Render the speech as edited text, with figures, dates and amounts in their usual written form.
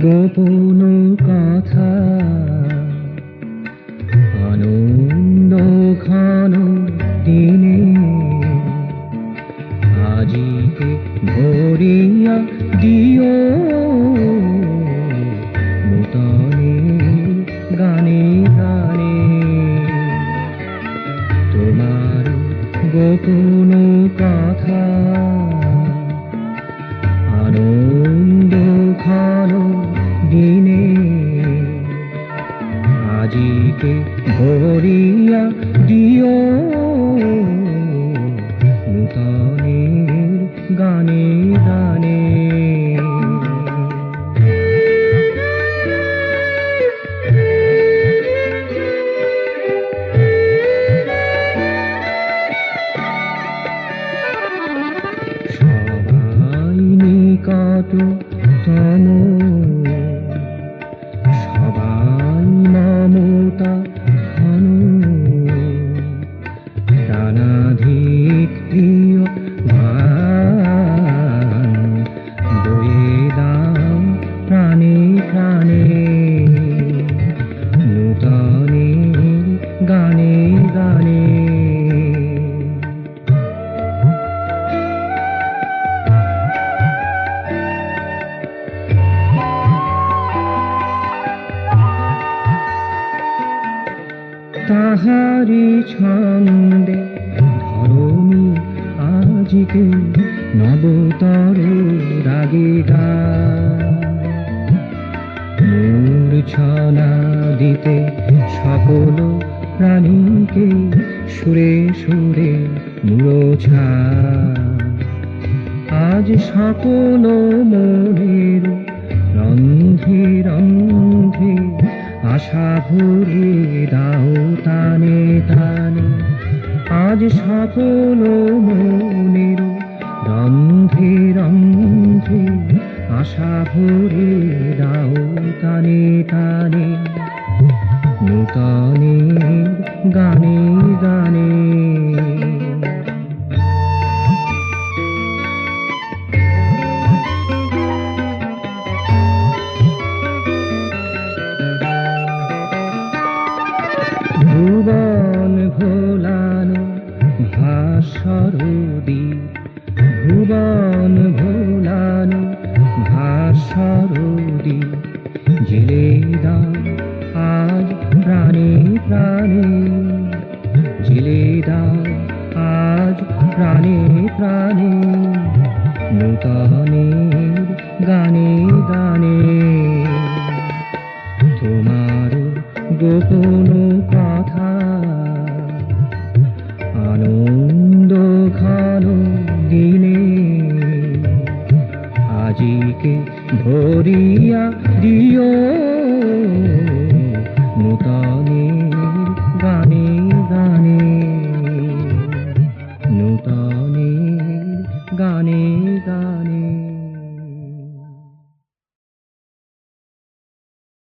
গোপন কথা আনন্দ ঘন দিনে আজিকে ভরিয়া দিও নূতনে গানে গানে তোমার গোপন কথা আনন্দ ঘন দিনে আজিকে ভরিয়া দিও নূতনের গানে গানে সবাই নিকটতম সবাই মমতা ঘন প্রাণাধিক প্রিয় ভান বয়ে দাও প্রাণে প্রাণে নূতনের গানে গানে তাহারি ছন্দে ধরণী আজিকে নবতর রাগে মূর্ছনা দিতে সকল প্রাণীকে সুরে সুরে মূর্ছা আজ সকল মনের রন্ধে রন্ধে আশা ভরে দাও তানে তানে আজ সকল মনের রন্ধে রন্ধে আশা ভরে দাও তানে তানে নূতনের গানে গানে ভুবন ভোলানো ভাস্বরদী ভুবন ভোলানো ভাস্বরদী জেলে দাও আজ প্রাণে প্রাণে জেলে দাও আজ প্রাণে প্রাণে নূতনের গানে গানে তোমার গোপন কথা আনন্দ ঘন দিনে আজিকে ভরিয়া দিও নূতনে